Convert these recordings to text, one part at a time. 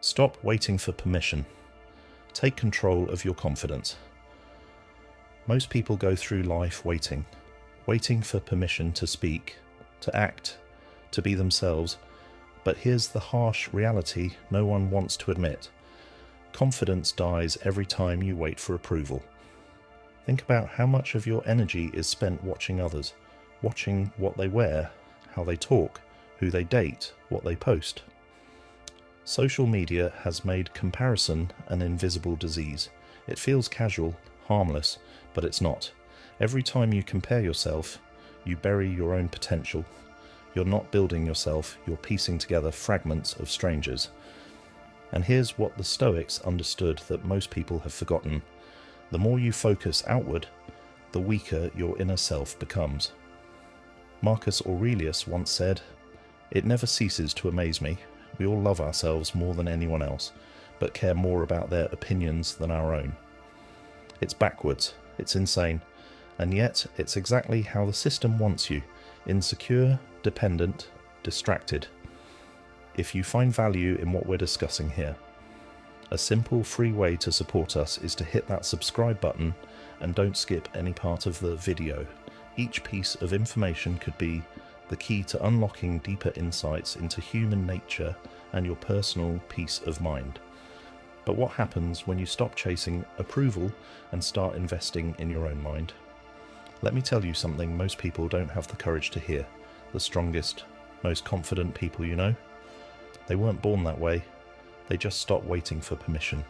Stop waiting for permission. Take control of your confidence. Most people go through life waiting for permission to speak, to act, to be themselves. But here's the harsh reality no one wants to admit. Confidence dies every time you wait for approval. Think about how much of your energy is spent watching others, watching what they wear, how they talk, who they date, what they post. Social media has made comparison an invisible disease. It feels casual, harmless, but it's not. Every time you compare yourself, you bury your own potential. You're not building yourself, you're piecing together fragments of strangers. And here's what the Stoics understood that most people have forgotten. The more you focus outward, the weaker your inner self becomes. Marcus Aurelius once said, "It never ceases to amaze me. We all love ourselves more than anyone else, but care more about their opinions than our own." It's backwards, it's insane, and yet it's exactly how the system wants you: insecure, dependent, distracted. If you find value in what we're discussing here, a simple free way to support us is to hit that subscribe button and don't skip any part of the video. Each piece of information could be the key to unlocking deeper insights into human nature and your personal peace of mind. But what happens when you stop chasing approval and start investing in your own mind? Let me tell you something most people don't have the courage to hear. The strongest, most confident people you know, they weren't born that way. They just stopped waiting for permission.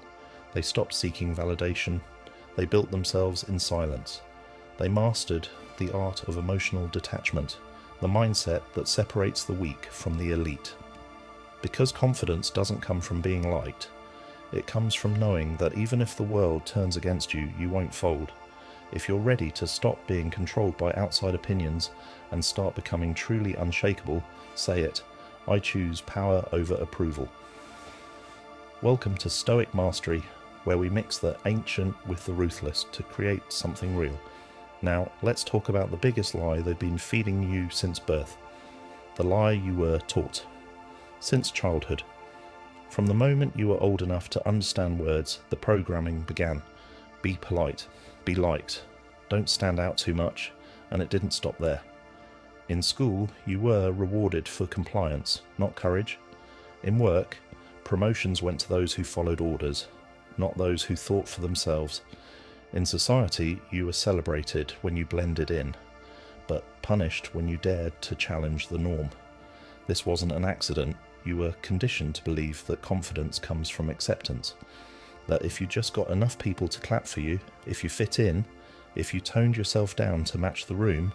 They stopped seeking validation. They built themselves in silence. They mastered the art of emotional detachment, the mindset that separates the weak from the elite. Because confidence doesn't come from being liked, it comes from knowing that even if the world turns against you, you won't fold. If you're ready to stop being controlled by outside opinions and start becoming truly unshakable, say it: I choose power over approval. Welcome to Stoic Mastery, where we mix the ancient with the ruthless to create something real. Now, let's talk about the biggest lie they've been feeding you since birth. The lie you were taught. Since childhood. From the moment you were old enough to understand words, the programming began. Be polite. Be liked. Don't stand out too much. And it didn't stop there. In school, you were rewarded for compliance, not courage. In work, promotions went to those who followed orders, not those who thought for themselves. In society, you were celebrated when you blended in, but punished when you dared to challenge the norm. This wasn't an accident. You were conditioned to believe that confidence comes from acceptance, that if you just got enough people to clap for you, if you fit in, if you toned yourself down to match the room,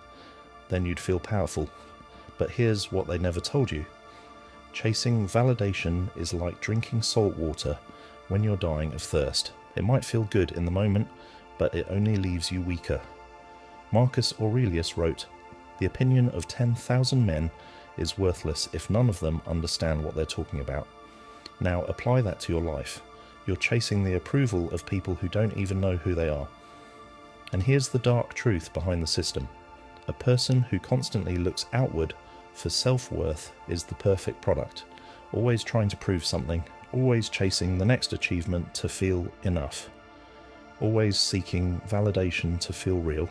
then you'd feel powerful. But here's what they never told you. Chasing validation is like drinking salt water when you're dying of thirst. It might feel good in the moment, but it only leaves you weaker. Marcus Aurelius wrote, "The opinion of 10,000 men is worthless if none of them understand what they're talking about." Now apply that to your life. You're chasing the approval of people who don't even know who they are. And here's the dark truth behind the system. A person who constantly looks outward for self-worth is the perfect product, always trying to prove something, always chasing the next achievement to feel enough, always seeking validation to feel real.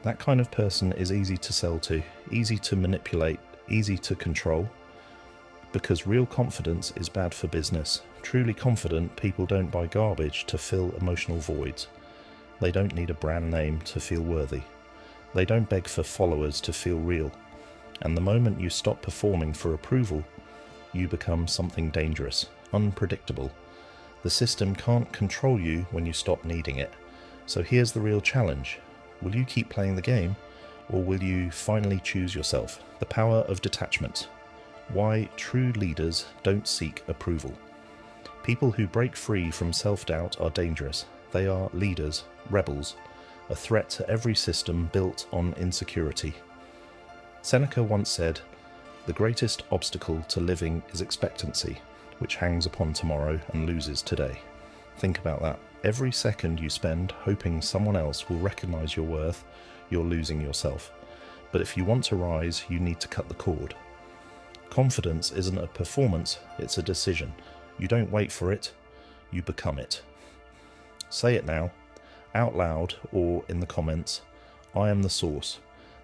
That kind of person is easy to sell to, easy to manipulate, easy to control, because real confidence is bad for business. Truly confident people don't buy garbage to fill emotional voids. They don't need a brand name to feel worthy. They don't beg for followers to feel real. And the moment you stop performing for approval, you become something dangerous, unpredictable. The system can't control you when you stop needing it. So here's the real challenge. Will you keep playing the game, or will you finally choose yourself? The power of detachment. Why true leaders don't seek approval. People who break free from self-doubt are dangerous. They are leaders, rebels, a threat to every system built on insecurity. Seneca once said, "The greatest obstacle to living is expectancy, which hangs upon tomorrow and loses today." Think about that. Every second you spend hoping someone else will recognize your worth, you're losing yourself. But if you want to rise, you need to cut the cord. Confidence isn't a performance, it's a decision. You don't wait for it, you become it. Say it now, out loud or in the comments. I am the source.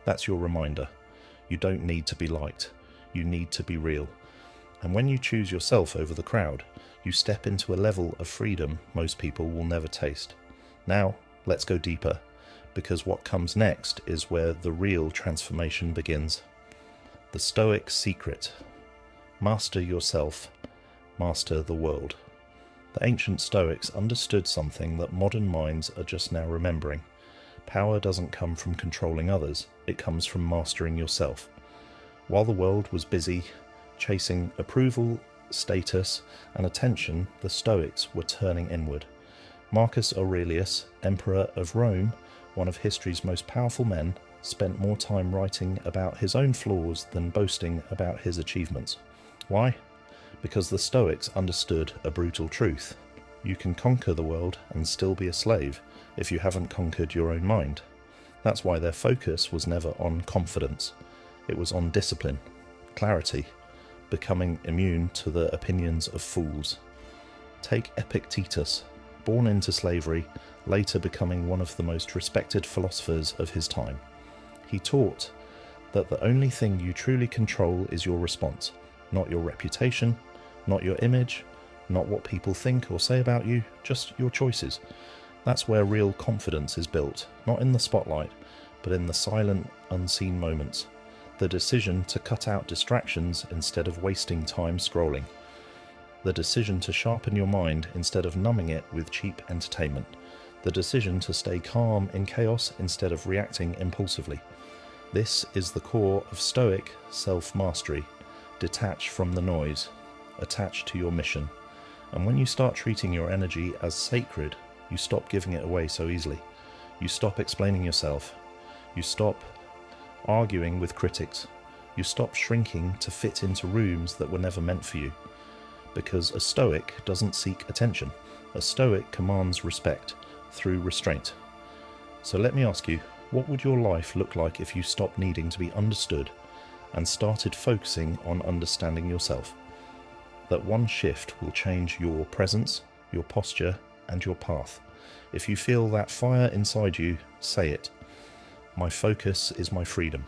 That's your reminder. You don't need to be liked. You need to be real. And when you choose yourself over the crowd, you step into a level of freedom most people will never taste. Now, let's go deeper, because what comes next is where the real transformation begins. The Stoic secret. Master yourself, master the world. The ancient Stoics understood something that modern minds are just now remembering. Power doesn't come from controlling others, it comes from mastering yourself. While the world was busy chasing approval, status, and attention, the Stoics were turning inward. Marcus Aurelius, Emperor of Rome, one of history's most powerful men, spent more time writing about his own flaws than boasting about his achievements. Why? Because the Stoics understood a brutal truth. You can conquer the world and still be a slave if you haven't conquered your own mind. That's why their focus was never on confidence. It was on discipline, clarity, becoming immune to the opinions of fools. Take Epictetus, born into slavery, later becoming one of the most respected philosophers of his time. He taught that the only thing you truly control is your response, not your reputation, not your image, not what people think or say about you, just your choices. That's where real confidence is built, not in the spotlight, but in the silent, unseen moments. The decision to cut out distractions instead of wasting time scrolling. The decision to sharpen your mind instead of numbing it with cheap entertainment. The decision to stay calm in chaos instead of reacting impulsively. This is the core of Stoic self-mastery. Detach from the noise, attach to your mission. And when you start treating your energy as sacred, you stop giving it away so easily. You stop explaining yourself. You stop arguing with critics. You stop shrinking to fit into rooms that were never meant for you. Because a Stoic doesn't seek attention. A Stoic commands respect through restraint. So let me ask you, what would your life look like if you stopped needing to be understood and started focusing on understanding yourself? That one shift will change your presence, your posture, and your path. If you feel that fire inside you, say it. My focus is my freedom.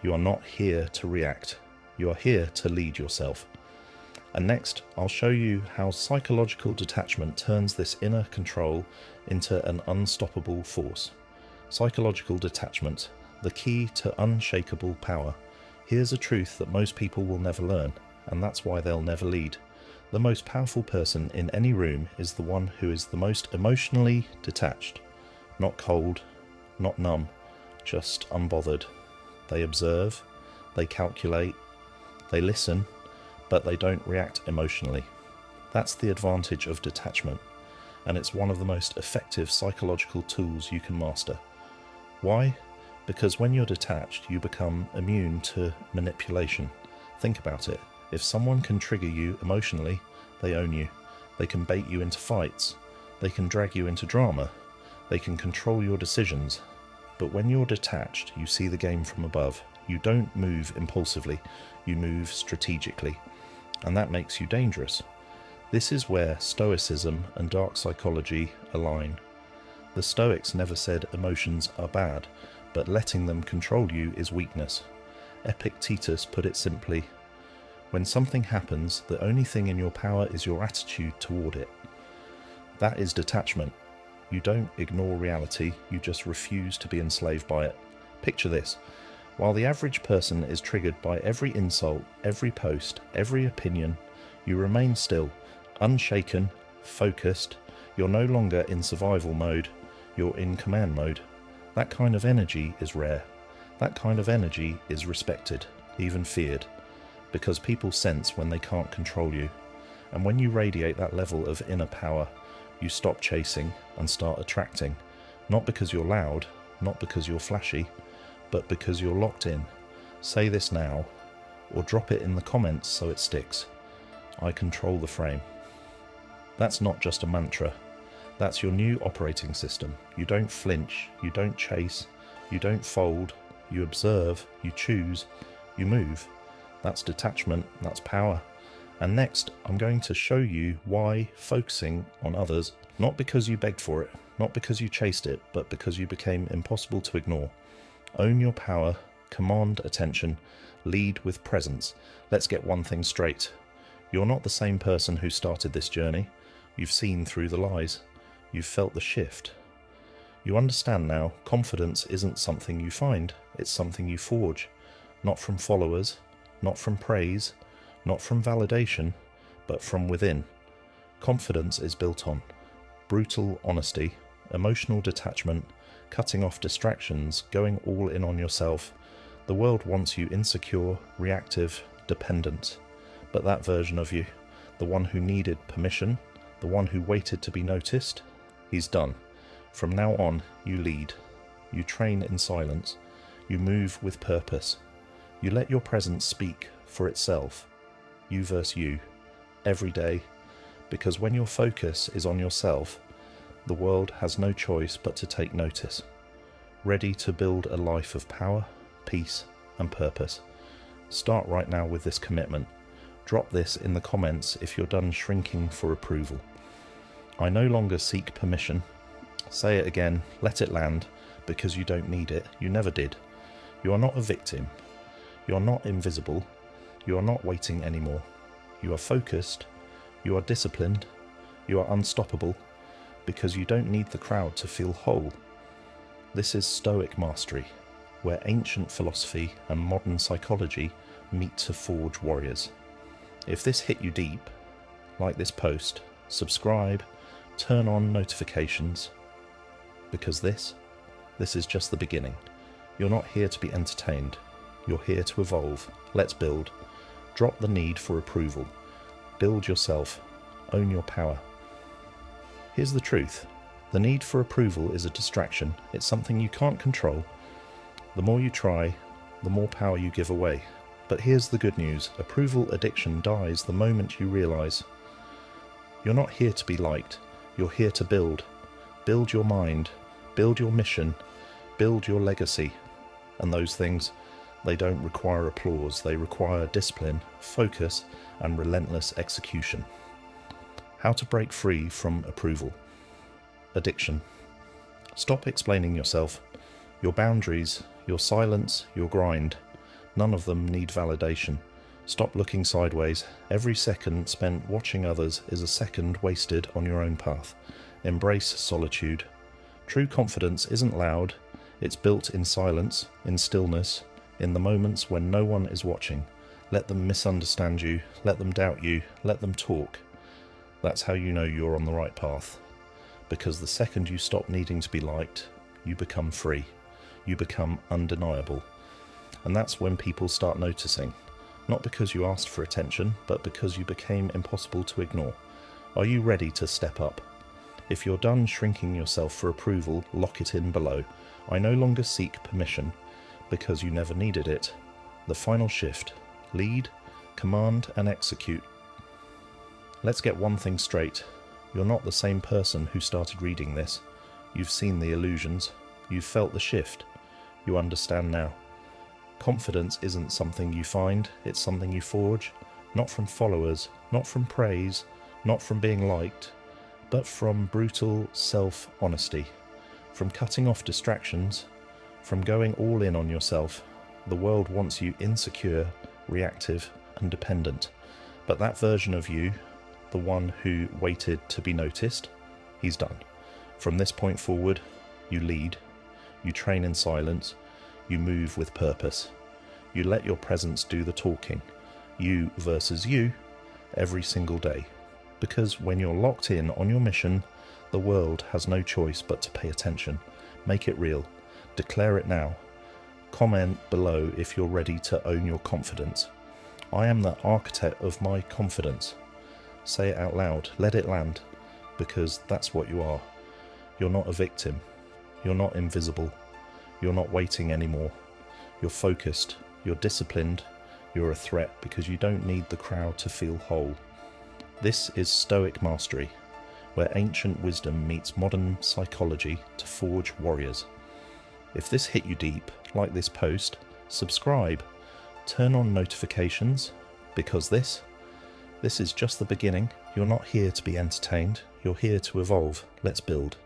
You are not here to react. You are here to lead yourself. And next, I'll show you how psychological detachment turns this inner control into an unstoppable force. Psychological detachment, the key to unshakable power. Here's a truth that most people will never learn, and that's why they'll never lead. The most powerful person in any room is the one who is the most emotionally detached. Not cold, not numb, just unbothered. They observe, they calculate, they listen, but they don't react emotionally. That's the advantage of detachment, and it's one of the most effective psychological tools you can master. Why? Because when you're detached, you become immune to manipulation. Think about it. If someone can trigger you emotionally, they own you. They can bait you into fights. They can drag you into drama. They can control your decisions. But when you're detached, you see the game from above. You don't move impulsively. You move strategically. And that makes you dangerous. This is where Stoicism and dark psychology align. The Stoics never said emotions are bad, but letting them control you is weakness. Epictetus put it simply, when something happens, the only thing in your power is your attitude toward it. That is detachment. You don't ignore reality, you just refuse to be enslaved by it. Picture this. While the average person is triggered by every insult, every post, every opinion, you remain still, unshaken, focused. You're no longer in survival mode, you're in command mode. That kind of energy is rare. That kind of energy is respected, even feared, because people sense when they can't control you. And when you radiate that level of inner power, you stop chasing and start attracting, not because you're loud, not because you're flashy, but because you're locked in. Say this now, or drop it in the comments so it sticks. I control the frame. That's not just a mantra. That's your new operating system. You don't flinch, you don't chase, you don't fold, you observe, you choose, you move. That's detachment, that's power. And next, I'm going to show you why focusing on others, not because you begged for it, not because you chased it, but because you became impossible to ignore. Own your power, command attention, lead with presence. Let's get one thing straight. You're not the same person who started this journey. You've seen through the lies. You've felt the shift. You understand now, confidence isn't something you find, it's something you forge. Not from followers, not from praise, not from validation, but from within. Confidence is built on brutal honesty, emotional detachment, cutting off distractions, going all in on yourself. The world wants you insecure, reactive, dependent. But that version of you, the one who needed permission, the one who waited to be noticed, he's done. From now on, you lead. You train in silence. You move with purpose. You let your presence speak for itself. You versus you, every day. Because when your focus is on yourself, the world has no choice but to take notice. Ready to build a life of power, peace, and purpose. Start right now with this commitment. Drop this in the comments if you're done shrinking for approval. I no longer seek permission. Say it again, let it land, because you don't need it. You never did. You are not a victim. You are not invisible. You are not waiting anymore. You are focused. You are disciplined. You are unstoppable, because you don't need the crowd to feel whole. This is Stoic mastery, where ancient philosophy and modern psychology meet to forge warriors. If this hit you deep, like this post, subscribe, turn on notifications, because this is just the beginning. You're not here to be entertained. You're here to evolve. Let's build. Drop the need for approval. Build yourself. Own your power. Here's the truth. The need for approval is a distraction. It's something you can't control. The more you try, the more power you give away. But here's the good news. Approval addiction dies the moment you realize you're not here to be liked. You're here to build. Build your mind. Build your mission. Build your legacy. And those things, they don't require applause. They require discipline, focus, and relentless execution. How to break free from approval. Addiction. Stop explaining yourself. Your boundaries, your silence, your grind. None of them need validation. Stop looking sideways. Every second spent watching others is a second wasted on your own path. Embrace solitude. True confidence isn't loud. It's built in silence, in stillness, in the moments when no one is watching. Let them misunderstand you. Let them doubt you. Let them talk. That's how you know you're on the right path. Because the second you stop needing to be liked, you become free. You become undeniable. And that's when people start noticing. Not because you asked for attention, but because you became impossible to ignore. Are you ready to step up? If you're done shrinking yourself for approval, lock it in below. I no longer seek permission, because you never needed it. The final shift. Lead, command, and execute. Let's get one thing straight. You're not the same person who started reading this. You've seen the illusions. You've felt the shift. You understand now. Confidence isn't something you find, it's something you forge. Not from followers, not from praise, not from being liked, but from brutal self-honesty. From cutting off distractions, from going all in on yourself. The world wants you insecure, reactive, and dependent. But that version of you, the one who waited to be noticed, he's done. From this point forward, you lead, you train in silence, you move with purpose. You let your presence do the talking, you versus you, every single day. Because when you're locked in on your mission, the world has no choice but to pay attention. Make it real. Declare it now. Comment below if you're ready to own your confidence. I am the architect of my confidence. Say it out loud. Let it land. Because that's what you are. You're not a victim. You're not invisible. You're not waiting anymore. You're focused. You're disciplined. You're a threat because you don't need the crowd to feel whole. This is Stoic mastery, where ancient wisdom meets modern psychology to forge warriors. If this hit you deep, like this post, subscribe, Turn on notifications, because this is just the beginning. You're not here to be entertained, you're here to evolve. Let's build.